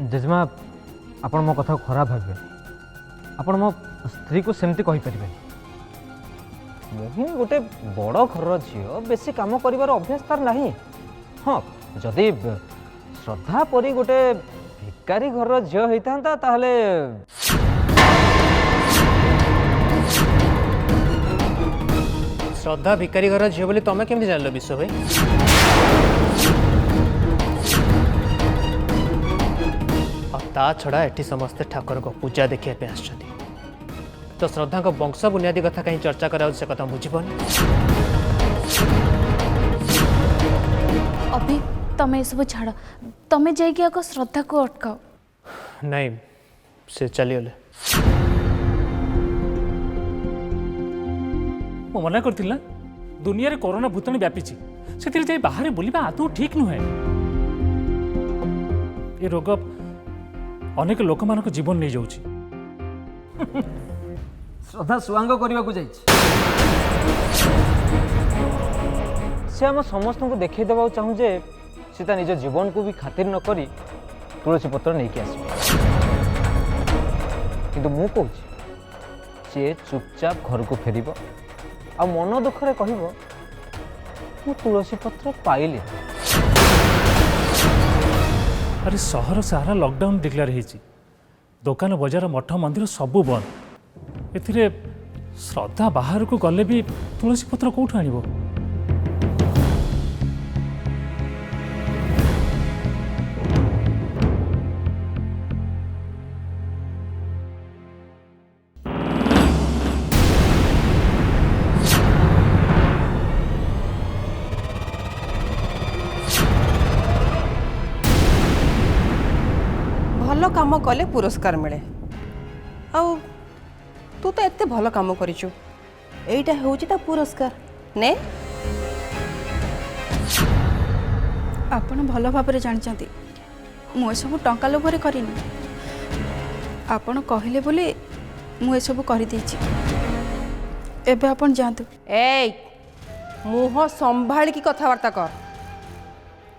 जेजेमा आपण मो कथा खराब भावे आपण मो स्त्री को सेमती कहि परिबे मोहिनी गोटे बड़ घर झील बेसी काम कर अभ्यास तार नहीं। हाँ जदि श्रद्धा परी गोटे भिकारी घर झील होता ताहले श्रद्धा भिकारी घर झील बोली तुम केमती जान विश्व भाई? ता छड़ा एठी समस्ते ठाकुर को पूजा देखिए आसछथि तो श्रद्धा को वंश बुनियादी कथा कहीं चर्चा करा से कथा बुझीबन। अभी तमे सब छाड़ तमे जाइए आको श्रद्धा को अटकाओ। नहीं से चलीगले मु मना करथिल ना दुनिया रे कोरोना भूताणु व्यापी से बाहर बुलवा आदौ ठीक नुहे। ये रोग अनेक लोक मान जीवन नहीं जाऊँ। श्रद्धा सुआंग करने को से आम समस्त को देखई देवा चाहूँ जे सीता निज जीवन को भी खातिर न करी तुलसी पत्र नहीं आस कि मु कहूँ सी चुपचाप घर को फेर आ मन दुखरे कह मु तुलसी पत्र पाइली। अरे सहर सारा लॉकडाउन डिक्लेयर होती दुकान बजार मठ मंदिर सबू बंद एथिरे श्रद्धा बाहर को गले भी तुलसी पत्र कौटू आनिबो? भल काम कले पुरस्कार मिले आउ तू तो एते भल काम करिचु एइटा होउची ता पुरस्कार ने। आपण भल भाव जानते मु सब टंका लोभरे करनी आपण कहले बोले मु सब कर देछि। एबे आपण जानतु ए मुह संभाल की कथबार्ता कर।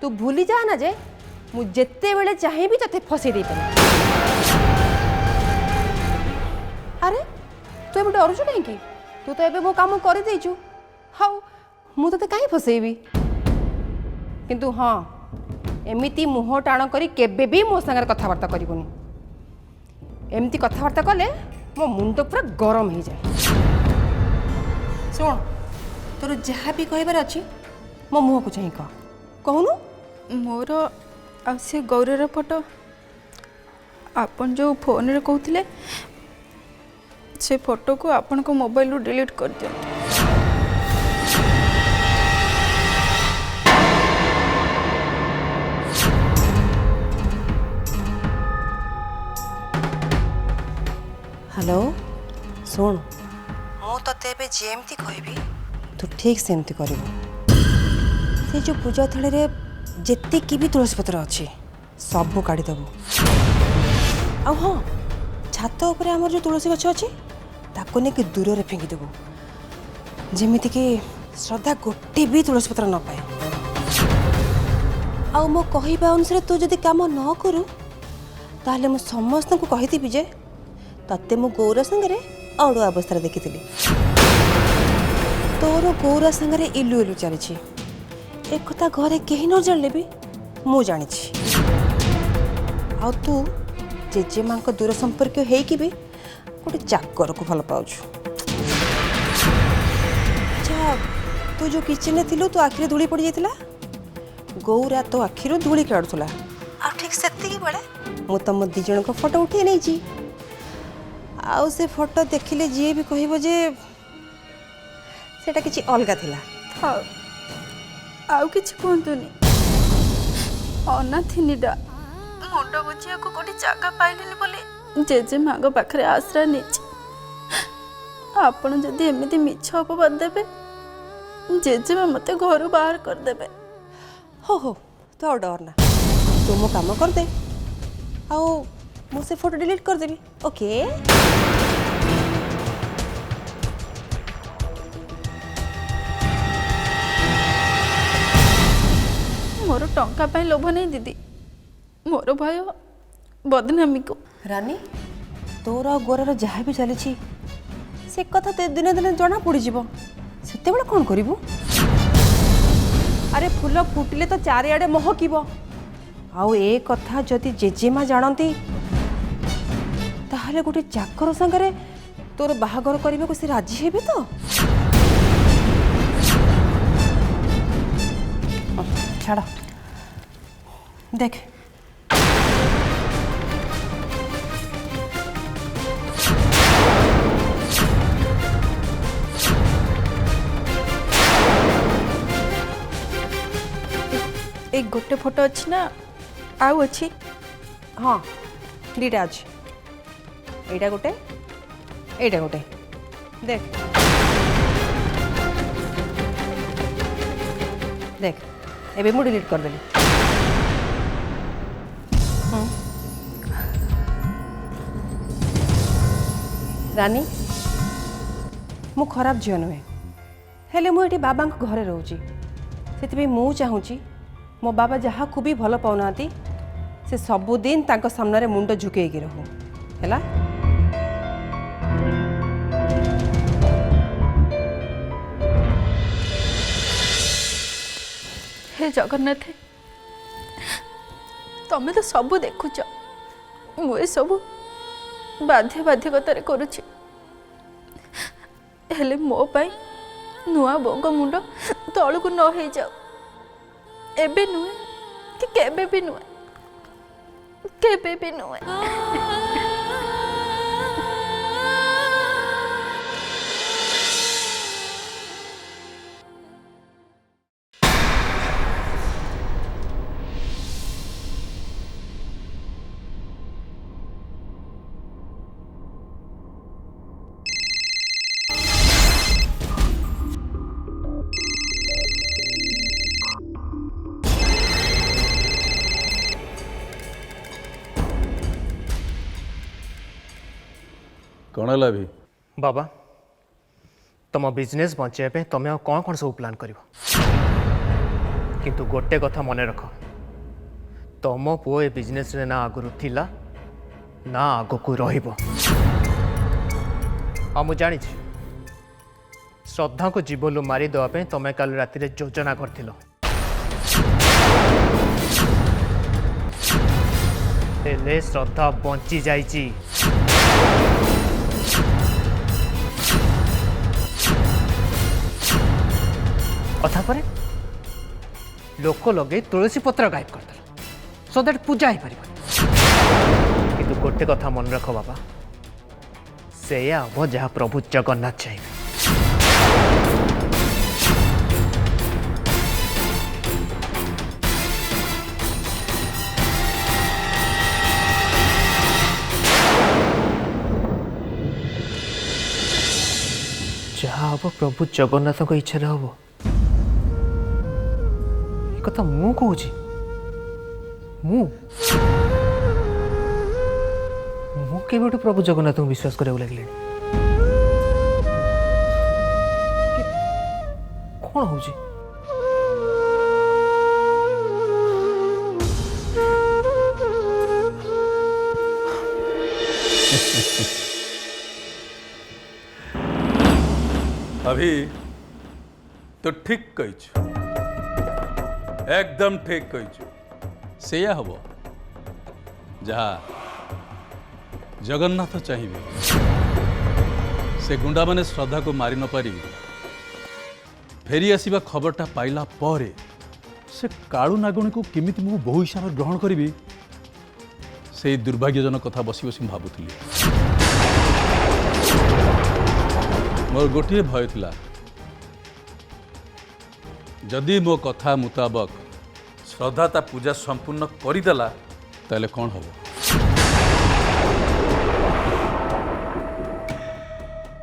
तू भूली जा ना जे मु जेते बेले चाहे भी तते फसे दे पारे। अरे तू एबे डरुछु नहीं कि तू तो एबे मो काम कर देछु हाउ मु तते काहे फसेबी। किंतु हाँ एमिति मुह टाण करी केबे भी मो संगे कथबार्ता करिबोनी। एमती कथबार्ता कले मो मुंड पूरा गरम हो जाए। सुन तोर जहाँ भी कहबार अच्छी मो मुह को चाह कह कहूनु। मोर आ से गौरर फोटो आपन जो फोन रे कहते से फोटो को आपन को मोबाइल डिलीट कर दिया। हेलो सुन मु ते जेमती कहबी तू ठीक सेमती कर। से जो पूजा थली रे जेतिकी भी तुलसी पत्र अच्छी सब काढ़ीदेबू। आ हाँ छात उपर आम जो तुलसी गछ अच्छी ताको नहीं दूर रे फिंगिदेबू जेमिति कि श्रद्धा गोटे भी तुलसी पत्र न पाए। आ मो कहवा अनुसार तू जदि काम न करू ताहले मु समस्त को कहिथिबि जे तते मु गौरा संगे अड़ुआ अवस्था देखी तोर गौरा संगे इलु इलु चली एक कथा घरे कहीं न जानले भी मु जानी। आ तू जेजेमा दूर संपर्क होगी भी गोटे चाकर को भल पाऊ। अच्छा तू जो किचन थिलु तो आखिरे धूली पड़ जाइतिला गौरा तो आखिर धूली काढ़ुला आ ठीक सेतिकी बेले मु तुम दी जन को फोटो उठे नहीं छी। आउ से फोटो देखिले जी भी कहबो जे सेटा किछि अलगा थिला। हाँ आउ किछि कहतुनी अनाथिनीडा मुंड बुझिया को गोटे जगह पाइलिनी बोले जेजे मांग पाखरे आश्रय नहीं। आपण जदि एमिति मिछ अपवाद देबे जेजे मते घर बाहर कर देबे। हो तो डर ना तू मो काम कर दे आओ मु से फोटो डिलीट कर देबी। ओके मोर टंका पाई लोभ नहीं दीदी मोर भय बदनामी को। रानी तोर आ गोरर जहाँ भी चली से कथा तो दिने दिने जना पड़ज से कौन करू? अरे फूल फुटिले तो चारिआडे महकिब आउ ए कथा जदि जेजेमा जानती ताहले गोटे चाकर संगे तोर बाहागर करने को से राजी हेबे तो? छाड़ देख एक गोटे फोटो अच्छी ना आउ अच्छी? हाँ दीटा अच्छी एटा गोटे एटा गोटे देख देख एबे मु डिलीट कर देली। रानी मु खराब झील नुहे हेले मु एठी बाबा घरे रोची से मु चाहूँगी मो बाबा जहाँ को भी भल पाऊना से सबुदिन तांको सामने मुंड झुकेगी रहू है। हे जगन्नाथ तमें तो सब देखुच मुझे सब बाध्य बाध्यकतार करुछि हेले मो पाई नुआ बोंग मुंड तलू न हो जाओ एबे नुए कि केबे भी नुए केबे भी नुए। कौन है भी बाबा तुम बिजनेस बचाई तुम कौन कौन सब प्लान कर किंतु गोटे कथा मन रख तुम पुओ ए बिजनेस रे ना आगुरी थिला ना आग को रहिबो। मु जानी श्रद्धा को जीवलु मारी देवाई तुम कल राति योजना कर श्रद्धा बंची जाइची। अथा पर लोक लगे तुलसी पत्र गायब करदेल सो दैट पूजा हो पार कि गोटे कथा मन रख बाबा से हम जहाँ प्रभु जगन्नाथ चाहिए। जहाँ हम प्रभु जगन्नाथ को इच्छा हम कथा मु कहूँ केवट प्रभु जगन्नाथ को विश्वास करने लगे कौन हो अभी तो ठीक कही एकदम ठीक कही से हम जहाँ जगन्नाथ चाहिए से गुंडा माने श्रद्धा को मारी न पारी फेरी आसवा खबरटा पाइला परे से कालू नागुणी को केमिति मु बहु हिसाब से ग्रहण करी से दुर्भाग्यजनक कथा बसी बसी भावुली। मोर गोटे भय थिला जदि मो कथा मुताबक श्रद्धा ता पूजा संपूर्ण करदेला ताले कौन हम।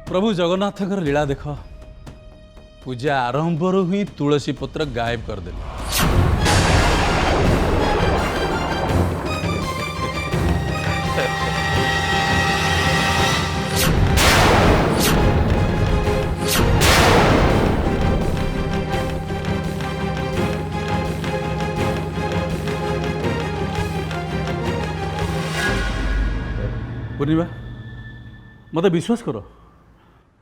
प्रभु जगन्नाथ लीला देख पूजा आरंभ ही तुलसी पत्र गायब करदेले। पूर्णिमा मत विश्वास कर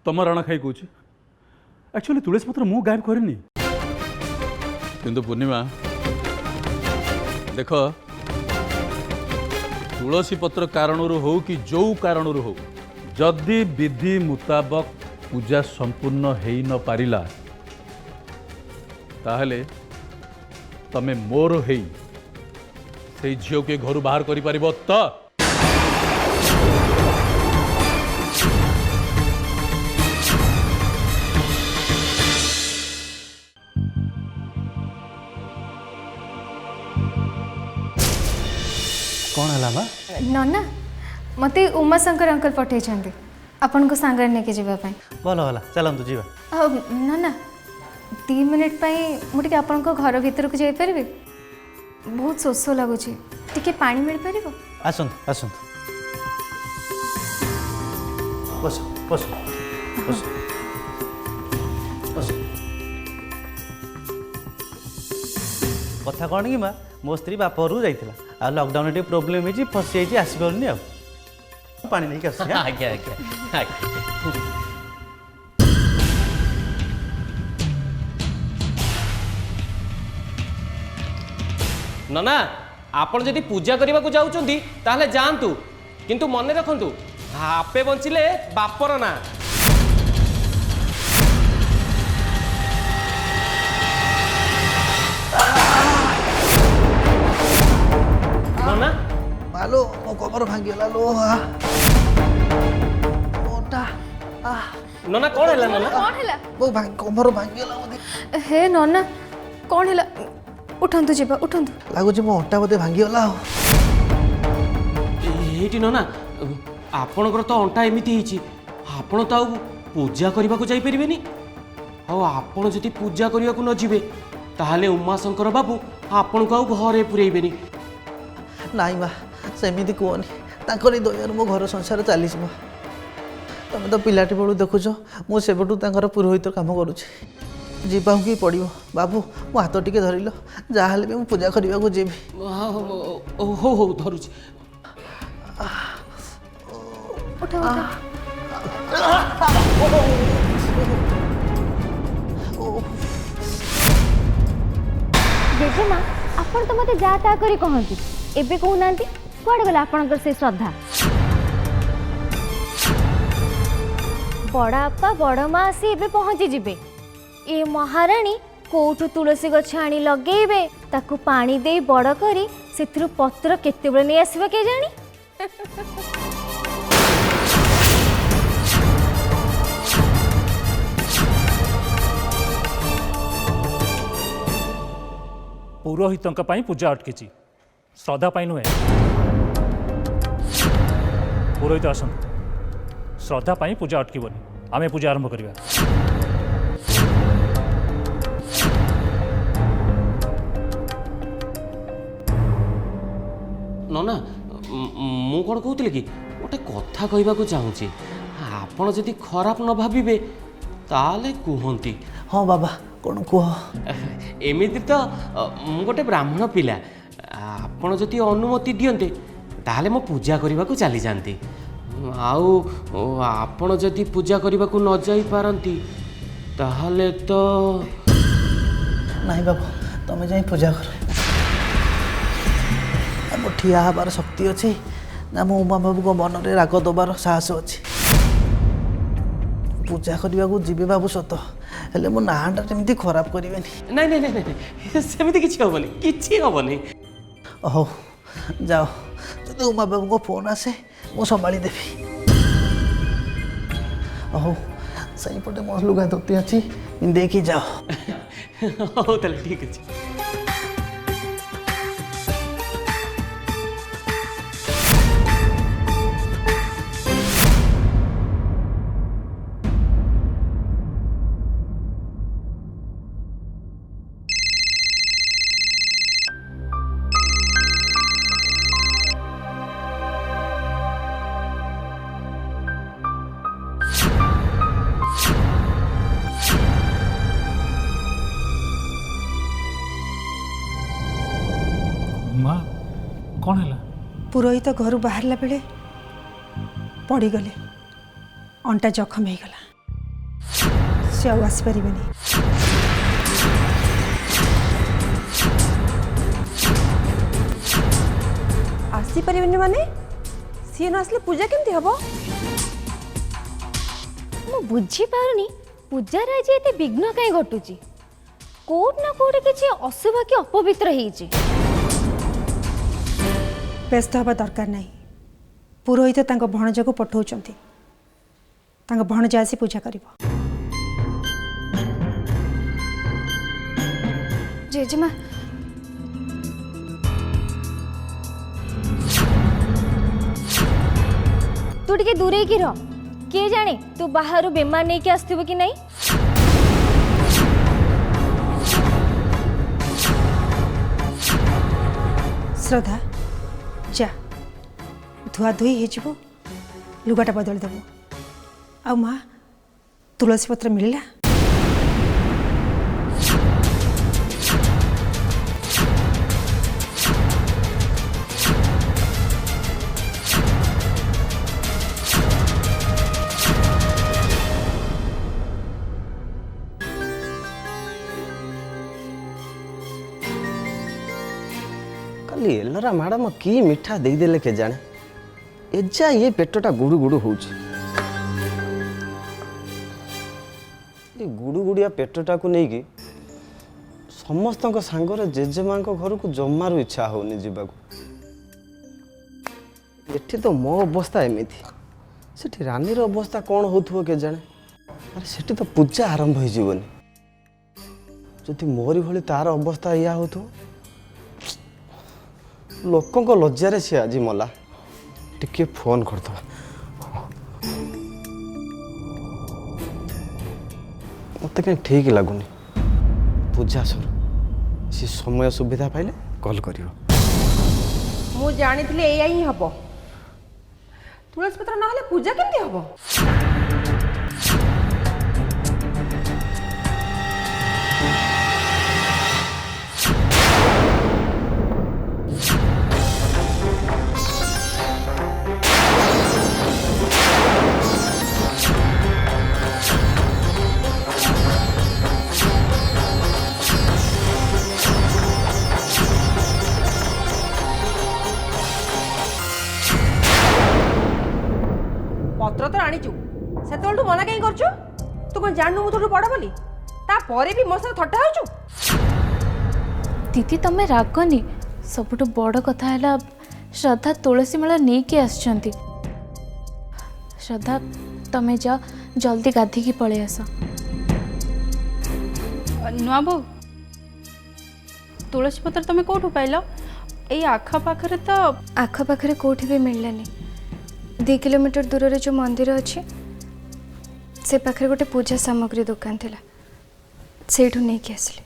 तुम राणा खाई कौच एक्चुअली तुलसी पत्र मु गायब करनी किंतु पूर्णिमा देख तुलसी पत्र कारण हो कि जो कारण हो जदि विधि मुताबक पूजा संपूर्ण हो न पारिला ताहले तमे मोर हेई से झील के घर बाहर करि परिबो त कौन है मा नना मते उमाशंकर अंकल पठे आपण को सांगरे नेके जीवा पाई भल भला चलतु जीवा नना 2 मिनिट पाई मुटे आपण को घर भीतर को जाई परबे बहुत शोष लगुच टिके पानी मिल पारिबो आसंतु आसंतु बस बस बस बस कथा कौन कि माँ मो स्त्री बाप घर जाइला आ लॉकडाउन टे प्रोब्लेम होती फसी जाइए आसपारनी आ पानी नहीं आस आज्ञा आज्ञा नना आपण जदि पूजा करने को जाऊँगी ताहले जातु किंतु मन रखु आपे बंचिले बापर ना नना मालो मो कमर भांगीगला लो मोटा नना कौन है नना कौन हैला मो कमर भांगीगला मोदी हे नना कौन हैला उठंतु जीवा उठंतु लागुची मो अट्टा बोधे भांगीगला ये नना आपणकर तो अंटा एमती होती आपण तो पूजा करने को जापरेनि आपण जदि पूजा करने को न जीवे ताहले उमाशंकर बाबू आपण को घरे पुरेबेनी नाई माँ सेमिति कहनी तांकरी दयार मो घर संसार चली माँ तुम तो पिलाटी बेलू देखुच मुझे पुरोहित काम करुच्छे जीवा कि पड़ो बाबू मो हाथ टिके धरिल जहाँ भी मुझे पूजा करने को जीवी हो हो धरुची उठा उठा जेजेमा आपण तो मते जा ता करी कहंती एबे कहूनांती कुआडे गला आपणकर से श्रद्धा बड़ा अपा बड़ माँ आसी एबे पहुंची जिबे ए महारानी कोठु तुलसी गछ आनी लगेबे ताकू पानी दे बड़ करी सेथिरु पत्र केते बेले नै आसीबा के जानी पुरोहितों पूजा अटकी श्रद्धा नुहे पुरोहित आसतु श्रद्धा पूजा अटकबनी आम पूजा आरंभ करवा नना मु कौन कहूली कि गोटे कथा कहवाक चाहूँगी आपण जदि खराब न भावे ताले कहती हाँ बाबा कौन कह एमती तो मु गोटे ब्राह्मण पिला आपण जदि अनुमति दियंते ताले मो पूजा करने को चली जाती आउ आपण जदि पूजा करने को न जाई पारंती ताहले तो नहीं बाबू तुम जाई पूजा कर मो ठिया हबार शक्ति अच्छी ना मो उमा बाबू को मन में राग दबार साहस अच्छी पूजा करने को जीवे बाबू सत हेले मो नाटा एमती खराब करेनि नहीं नहीं नहीं नहीं सेमती किसी हेनी किसी हेनी हो जाओ जब उमा बाबू को फोन आसे मु संभाली देवी हो सही पटे मो लुगा धोती अच्छी देखी जाओ हो ताले ठीक अच्छे माँ कौन है पुरोहित घर बाहरला बेले पड़गले अंटा जखम हो गला से आसपारे आसपारे माने सी न आसले पूजा केमती हम मु बुझी पारुनी पूजार आज एते विघ्न कहीं घटुची कोट ना कोट किसी अशुभ कि अपवित्र होईची व्यस्त हवा दरकार नहीं पुरोहित तांको भणजा को पठाउछंती तांको भणजा आसी पूजा करिवो जेजेमा तू टिके दूरे की रह किए जाने तू बाहर बेमार नहीं के आसथिबो कि नहीं श्रद्धा जा धुआ धुई हो लुगाटा बदल देव आ माँ तुलसी पत्र मिलला काली एलरा मैडम कि मिठा देदेले के जाने एजा ये पेटटा गुड़ु गुड़ु हो गुड़ु गुड़िया पेटटा को नहीं कि समस्त सांगरे जेजेमा घर को जमार इच्छा होनी जीवाक एठी तो मो अवस्था एमती सेठी रानीर अवस्था कौन हो के जाने अरे सेठी तो पूजा आरंभ हो जीवनी जदि मोरी भली तार अवस्था या हो लोकों लज्जा सी आज मला टिके फोन करदबा मत कहीं ठीक लगुनि पूजा सर सी समय सुविधा पाइले कॉल करियो मु जानी एया ही हम तुलसी पत्र ना पूजा केमती हम पत्र तो आनीचु से मना कहीं करछु तू कौन जानू मु तोठू बड़ बोली तापर भी मो संग थट्टा होचु दीदी तमें रागनी सबुठ बड़ कथा है श्रद्धा तुलसी मेला नहीं के आसछंती श्रद्धा तमें जा जल्दी गाधी की पळे आस नुआ बो तुलसी पत्र तमें कोठू पाइल ए आखा पाखरे तो आखा पाखरे कोठी भी मिललानी 2 किलोमीटर दूर रे जो मंदिर अच्छे से पाखरे गोटे पूजा सामग्री दुकान थिला सेठू नहीं के आसले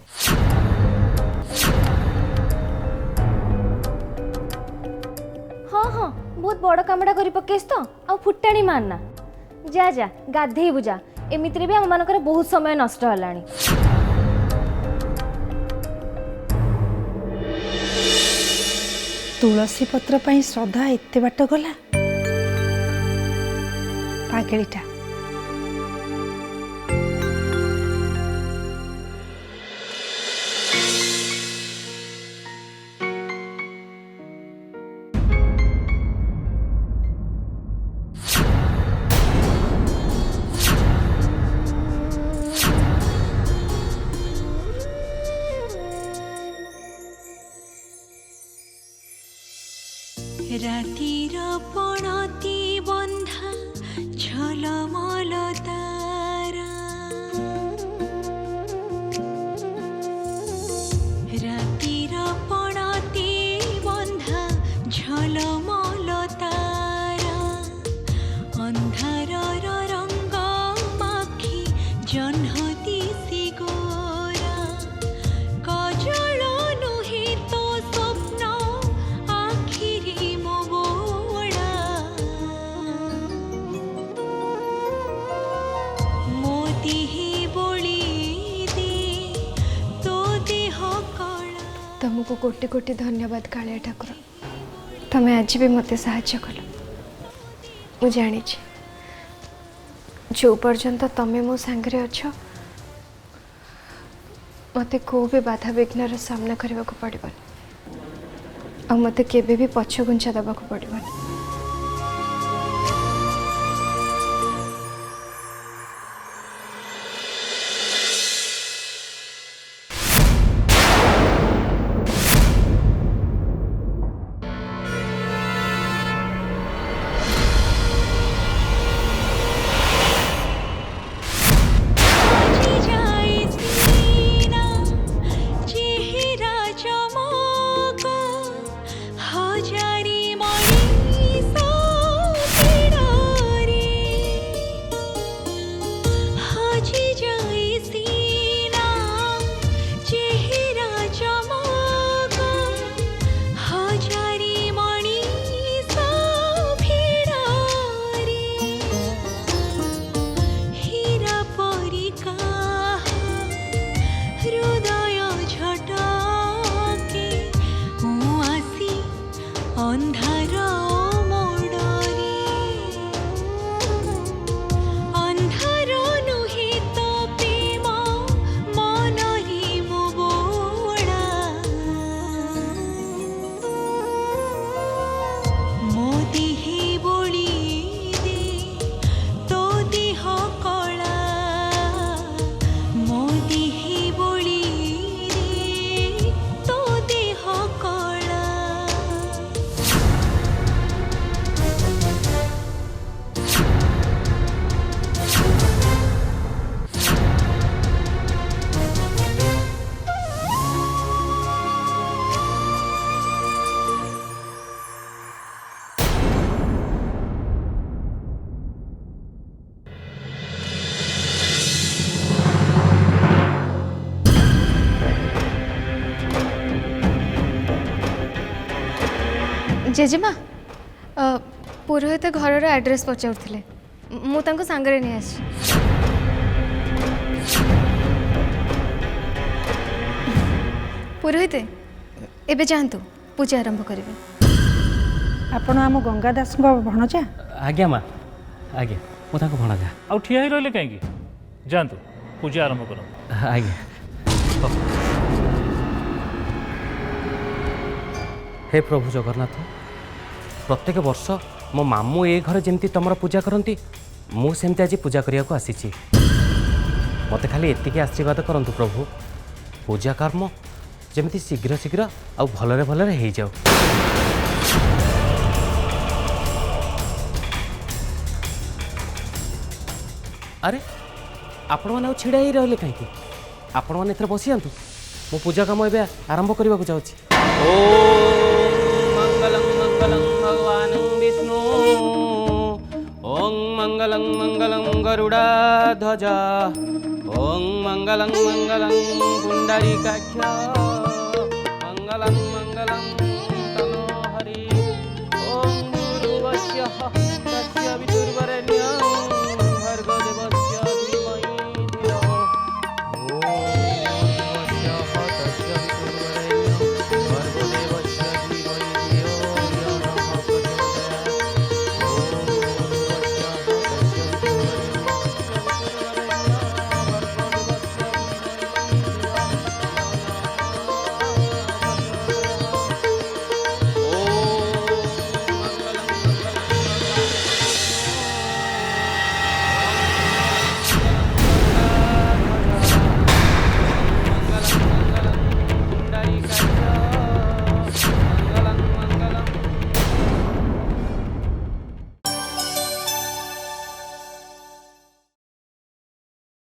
हाँ हाँ बहुत बड़ कामटा करी पकेस तो आ फुटाणी मारना जा जा गाधे बुझा एमितिरे भी आम मानकर बहुत समय नष्ट हलानी तुलसी पत्र पाई श्रद्धा एते बाट गला पागेलीटा रातिर पणती बंधा झलमल तारा रातिर पणती बंधा झलमल तारा अंधारर रंग माखी जन्हती सिगोरा कजल नुहे तो स्वप्न आखिरी मोबोड़ा मोती ही बोली दे तो देह कला तुमको कोटि कोटि धन्यवाद कालिया ठाकुर तमें आज भी मते साहाय्य कल मु जानी जो पर्यंत तमें मो सांगे अच्छ मत को भी बाधा विघ्न सामना करने को पड़ो आ मत केबे भी पछ गुंचा देवा पड़ो। जेजेमा पुरोहित घर एड्रेस पचारे मुझे सांगे नहीं आसी पुरोहित एबे जातु पूजा आरंभ करेंगे। आपण आम गंगा दास भणजा? आज्ञा माँ आज्ञा मुझे भणजा आउ ठिया ही रही कहीं जातु पूजा आरंभ कर। आज्ञा हे प्रभु जगन्नाथ प्रत्येक वर्ष मो मामू ए घर जमती तुम पूजा करती मुझे आज पूजा करने को आसी मत खाली एतिक आशीर्वाद करंतु प्रभु पूजा कर्म जमी शीघ्र शीघ्र आ भलरे भलरे हो जाओ। अरे आपण मैंने छिड़ा ही रही कहीं आपण मैंने एथर बसी जातु मो पूजा काम ए आरंभ करने को जाऊँगी। मंगलम मंगलम भगवान विष्णु ओं मंगलम मंगलम गरुड़ा ध्वजा ओं मंगलम मंगलम पुंडरीकाक्ष